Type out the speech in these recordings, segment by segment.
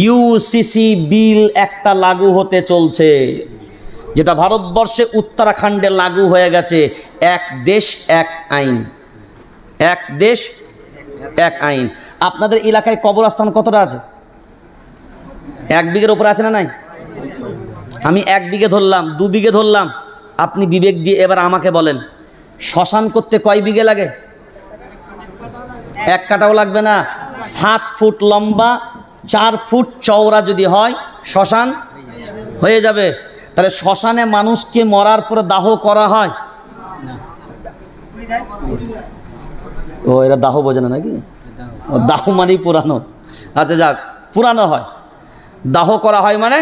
UCC বিল একটা লাগু হতে চলছে, যেটা ভারতবর্ষে উত্তরাখণ্ডে লাগু হয়ে গেছে। এক দেশ এক আইন, এক দেশ এক আইন। আপনাদের এলাকায় কবরস্থান কতটা আছে? 1 বিঘের উপরে আছে না নাই? আমি 1 বিঘে ধরলাম, 2 বিঘে ধরলাম, আপনি বিবেক দিয়ে এবার আমাকে বলেন শ্মশান করতে কয় বিঘে লাগে? 1 কাঠাও লাগবে না। 7 ফুট লম্বা 4 ফুট চওড়া যদি হয় শ্মশান হয়ে যাবে। তাহলে শ্মশানে মানুষকে মরার পরে দাহ করা হয়? ও এরা দাহ বোঝে না নাকি? দাহ মানেই পুরানো। আচ্ছা যাক, পুরানো হয়, দাহ করা হয় মানে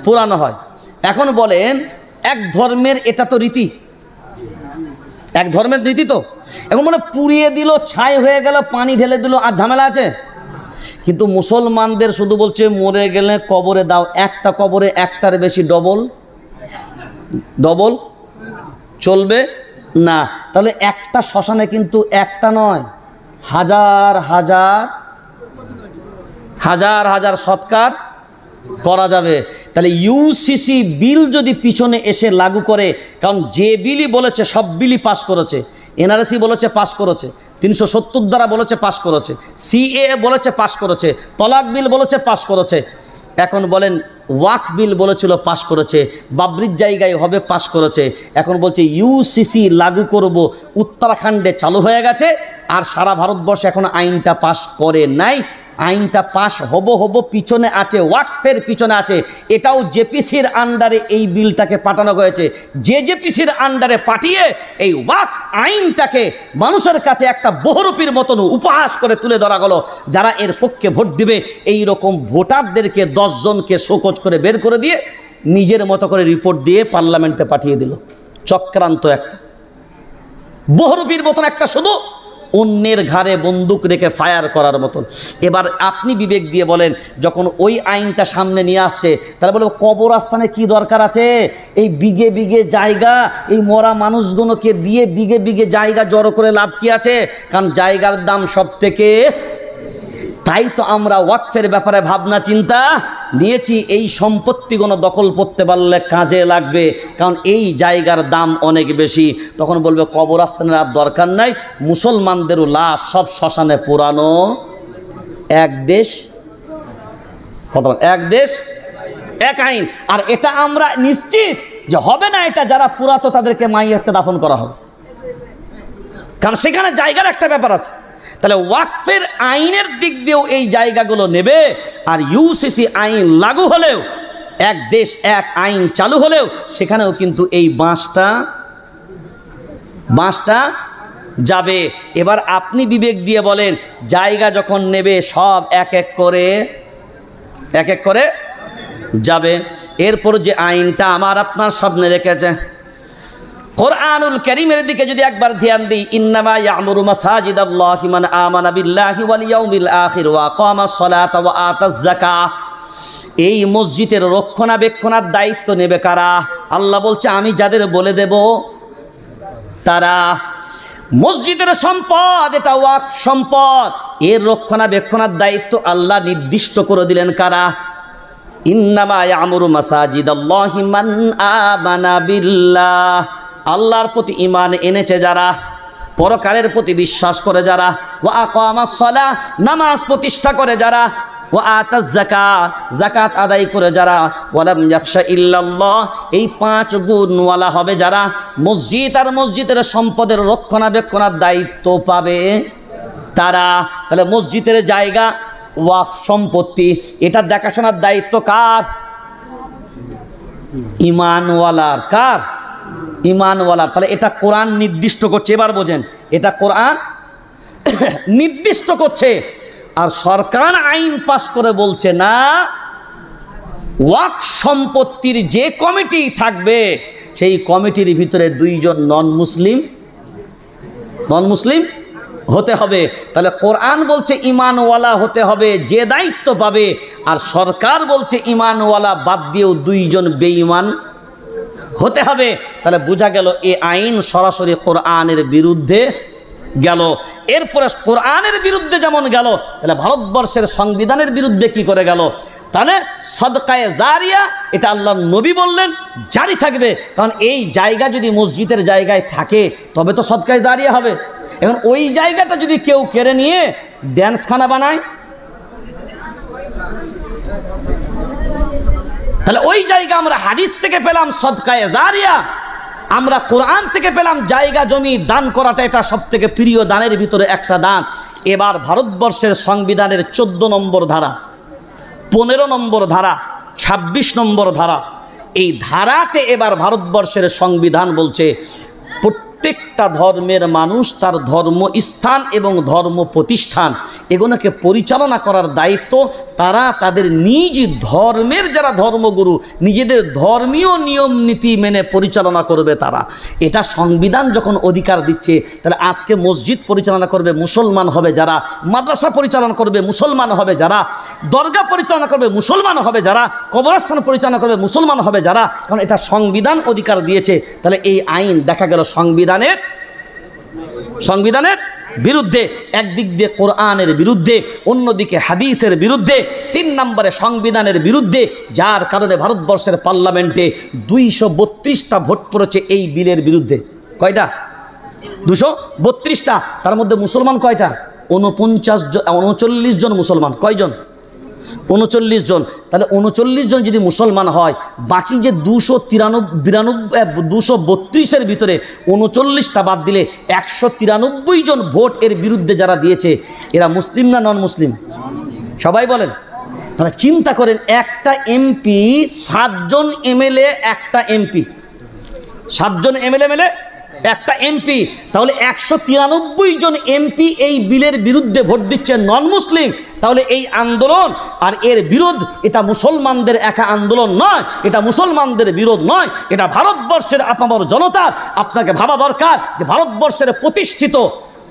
পুরানো হয়। এখন বলেন এক ধর্মের এটা তো রীতি, এক ধর্মের রীতি তো। এখন মানে পুড়িয়ে দিল, ছাই হয়ে গেল, পানি ঢেলে দিল, আর ঝামেলা আছে? কিন্তু মুসলমানদের শুধু বলছে মরে গেলে কবরে দাও। একটা কবরে একটার বেশি ডবল ডবল চলবে না। তাহলে একটা শ্মশানে কিন্তু একটা নয়, হাজার হাজার হাজার হাজার সৎকার করা যাবে। তাহলে ইউসিসি বিল যদি পিছনে এসে লাগু করে, কারণ যে বিলই বলেছে সব বিলই পাস করেছে। এনআরসি বলেছে পাস করেছে, 370 দ্বারা বলেছে পাস করেছে, সিএএ বলেছে পাস করেছে, তলাক বিল বলেছে পাস করেছে। এখন বলেন ওয়াকফ বিল বলেছিল পাস করেছে, বাবরির জায়গায় হবে পাস করেছে। এখন বলছে ইউসিসি লাগু করব, উত্তরাখণ্ডে চালু হয়ে গেছে, আর সারা ভারতবর্ষে এখন আইনটা পাস করে নাই। আইনটা পাস হব পিছনে আছে, ওয়াকফের পিছনে আছে। এটাও জেপিসির আন্ডারে এই বিলটাকে পাঠানো হয়েছে। জেপিসির আন্ডারে পাঠিয়ে এই ওয়াকফ আইনটাকে মানুষের কাছে একটা বহুরূপীর মতন উপহাস করে তুলে ধরা গেল। যারা এর পক্ষে ভোট দিবে এই রকম ভোটারদেরকে 10 জনকে শোকজ করে বের করে দিয়ে নিজের মতো করে রিপোর্ট দিয়ে পার্লামেন্টে পাঠিয়ে দিল। চক্রান্ত একটা, বহুরূপীর মতন একটা, শুধু অন্যের ঘাড়ে বন্দুক রেখে ফায়ার করার মতন। এবার আপনি বিবেক দিয়ে বলেন, যখন ওই আইনটা সামনে নিয়ে আসছে, তাহলে বলবো কবরস্থানে কি দরকার আছে? এই বিঘে বিঘে জায়গা, এই মরা মানুষগুলোকে দিয়ে বিঘে বিঘে জায়গা জড়ো করে লাভ কি আছে? কারণ জায়গার দাম সব থেকে। তাই তো আমরা ওয়াকফের ব্যাপারে ভাবনা চিন্তা নিয়েছি, এই সম্পত্তিগুলো দখল করতে পারলে কাজে লাগবে, কারণ এই জায়গার দাম অনেক বেশি। তখন বলবে কবরস্থানের আর দরকার নাই, মুসলমানদেরও লাশ সব শ্মশানে পুরানো। এক দেশ কত, এক দেশ এক আইন। আর এটা আমরা নিশ্চিত যে হবে না, এটা যারা পুরাতো তাদেরকে মাইয়াতে দাফন করা হবে, কারণ সেখানে জায়গার একটা ব্যাপার আছে। তাহলে ওয়াকফের আইনের দিক দিয়েও এই জায়গাগুলো নেবে। আর ইউসিসি আইন লাগু হলেও, এক দেশ এক আইন চালু হলেও, সেখানেও কিন্তু এই বাঁশটা যাবে। এবার আপনি বিবেক দিয়ে বলেন, জায়গা যখন নেবে সব এক এক করে যাবে। এরপর যে আইনটা আমার আপনার সামনে রেখেছে কোরআনুল কারীমের দিকে যদি একবার ধ্যান দিই, ইন্নামা ইয়ামুরু মাসাজিদাল্লাহি মান আমানা বিল্লাহি ওয়াল ইয়াউমিল আখির ওয়া আকামাস সালাতা ওয়া আতাজ যাকাত। এই মসজিদের রক্ষণাবেক্ষণের দায়িত্ব নেবে কারা? আল্লাহ বলছে আমি যাদের বলে দেব তারা। মসজিদের সম্পদ, এটা ওয়াকফ সম্পদ, এর রক্ষণাবেক্ষণের দায়িত্ব আল্লাহ নির্দিষ্ট করে দিলেন কারা? ইন্নামা ইয়ামুরু মাসাজিদাল্লাহি মান আমানা বিল্লাহ, আল্লাহর প্রতি ঈমান এনেছে যারা, পরকালের প্রতি বিশ্বাস করে যারা, ওয়া আকামাস সালাহ, নামাজ প্রতিষ্ঠা করে যারা, ওয়া আতাজ যাকাত, যাকাত আদায় করে যারা, ওয়ালাম ইয়াখশা ইল্লাল্লাহ, এই 5 গুণওয়ালা হবে যারা, মসজিদ আর মসজিদের সম্পদের রক্ষণাবেক্ষণের দায়িত্ব পাবে তারা। তাহলে মসজিদের জায়গা ওয়াকফ সম্পত্তি, এটা দেখাশোনার দায়িত্ব কার? ঈমানওয়ালার। কার? ঈমানওয়ালার। তাহলে এটা কোরআন নির্দিষ্ট করছে। এবার বোঝেন, এটা কোরআন নির্দিষ্ট করছে। আর সরকার আইন পাশ করে বলছে না, ওয়াকফ সম্পত্তির যে কমিটি থাকবে সেই কমিটির ভিতরে 2 জন নন মুসলিম হতে হবে। তাহলে কোরআন বলছে ঈমানওয়ালা হতে হবে যে দায়িত্ব পাবে, আর সরকার বলছে ঈমানওয়ালা বাদ দিয়েও 2 জন বেঈমান হতে হবে। তাহলে বোঝা গেল এ আইন সরাসরি কোরআনের বিরুদ্ধে গেল। এরপরে কোরআনের বিরুদ্ধে যেমন গেল, তাহলে ভারতবর্ষের সংবিধানের বিরুদ্ধে কি করে গেল? তাহলে সদকায়ে জারিয়া এটা আল্লাহর নবী বললেন জারি থাকবে, কারণ এই জায়গা যদি মসজিদের জায়গায় থাকে তবে তো সদকায়ে জারিয়া হবে। এখন ওই জায়গাটা যদি কেউ কেড়ে নিয়ে ড্যান্সখানা বানায়, তাহলে ওই জায়গা আমরা হাদিস থেকে পেলাম সদকায়ে জারিয়া, আমরা কোরআন থেকে পেলাম জায়গা জমি দান করাটা এটা সব থেকে প্রিয় দানের ভিতরে একটা দান। এবার ভারতবর্ষের সংবিধানের 14 নম্বর ধারা, 15 নম্বর ধারা, 26 নম্বর ধারা, এই ধারাতে এবার ভারতবর্ষের সংবিধান বলছে প্রত্যেকটা ধর্মের মানুষ তার ধর্ম স্থান এবং ধর্ম প্রতিষ্ঠান এগুলোকে পরিচালনা করার দায়িত্ব তারা তাদের নিজ ধর্মের যারা ধর্মগুরু নিজেদের ধর্মীয় নিয়ম নীতি মেনে পরিচালনা করবে তারা। এটা সংবিধান যখন অধিকার দিচ্ছে, তাহলে আজকে মসজিদ পরিচালনা করবে মুসলমান হবে যারা, মাদ্রাসা পরিচালনা করবে মুসলমান হবে যারা, দরগা পরিচালনা করবে মুসলমান হবে যারা, কবরস্থান পরিচালনা করবে মুসলমান হবে যারা, কারণ এটা সংবিধান অধিকার দিয়েছে। তাহলে এই আইন দেখা গেল সংবিধানের বিরুদ্ধে, একদিক দিয়ে কোরআনের বিরুদ্ধে, অন্যদিকে হাদিসের বিরুদ্ধে, 3 নম্বরে সংবিধানের বিরুদ্ধে, যার কারণে ভারতবর্ষের পার্লামেন্টে 232টা ভোট পড়েছে এই বিলের বিরুদ্ধে। কয়টা? 232টা। তার মধ্যে মুসলমান কয়টা? 39 জন মুসলমান। কয়জন? 39 জন। তাহলে 39 জন যদি মুসলমান হয়, বাকি যে 232-এর ভিতরে 39টা বাদ দিলে 193 জন ভোট এর বিরুদ্ধে যারা দিয়েছে, এরা মুসলিম না নন মুসলিম? সবাই বলেন। তাহলে চিন্তা করেন, একটা এমপি 7 জন এমএলএ, একটা এমপি 7 জন এমএলএ মেলে একটা এমপি, তাহলে 193 জন এমপি এই বিলের বিরুদ্ধে ভোট দিচ্ছে নন মুসলিম। তাহলে এই আন্দোলন আর এর বিরোধ এটা মুসলমানদের একা আন্দোলন নয়, এটা মুসলমানদের বিরোধ নয়, এটা ভারতবর্ষের আপামর জনতার। আপনাকে ভাবা দরকার যে ভারতবর্ষের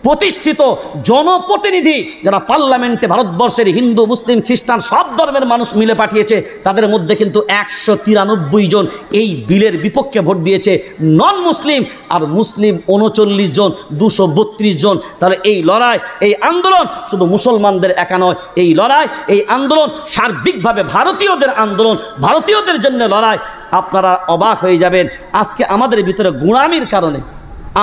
প্রতিষ্ঠিত জনপ্রতিনিধি যারা পার্লামেন্টে ভারতবর্ষের হিন্দু মুসলিম খ্রিস্টান সব ধর্মের মানুষ মিলে পাঠিয়েছে, তাদের মধ্যে কিন্তু 193 জন এই বিলের বিপক্ষে ভোট দিয়েছে নন মুসলিম, আর মুসলিম 39 জন, 232 জন। তাহলে এই লড়াই, এই আন্দোলন শুধু মুসলমানদের একা নয়, এই লড়াই, এই আন্দোলন সার্বিকভাবে ভারতীয়দের আন্দোলন, ভারতীয়দের জন্য লড়াই। আপনারা অবাক হয়ে যাবেন, আজকে আমাদের ভিতরে গোঁড়ামির কারণে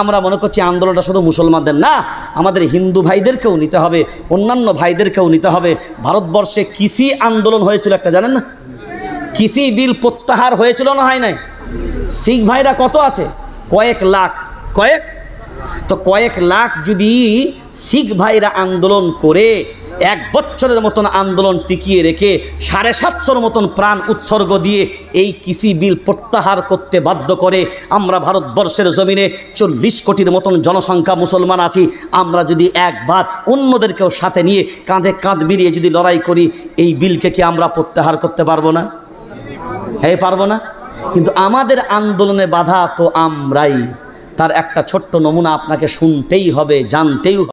আমরা মনে করছি আন্দোলনটা শুধু মুসলমানদের না, আমাদের হিন্দু ভাইদেরকেও নিতে হবে, অন্যান্য ভাইদেরকেও নিতে হবে। ভারতবর্ষে কৃষি আন্দোলন হয়েছিল একটা, জানেন না? কৃষি বিল প্রত্যাহার হয়েছিল না হয় নাই? শিখ ভাইরা কত আছে? কয়েক লাখ। কয়েক লাখ যদি শিখ ভাইরা আন্দোলন করে 1 বছরের মতন আন্দোলন টিকিয়ে রেখে 750 মতন প্রাণ উৎসর্গ দিয়ে এই কৃষি বিল প্রত্যাহার করতে বাধ্য করে, আমরা ভারতবর্ষের জমিনে 40 কোটির মতন জনসংখ্যা মুসলমান আছি, আমরা যদি একবার অন্যদেরকেও সাথে নিয়ে কাঁধে কাঁধ মিলিয়ে যদি লড়াই করি, এই বিলকে কি আমরা প্রত্যাহার করতে পারবো না? হ্যাঁ, পারবো না? কিন্তু আমাদের আন্দোলনে বাধা তো আমরাই। তার একটা ছোট্ট নমুনা আপনাকে শুনতেই হবে, জানতেই হবে।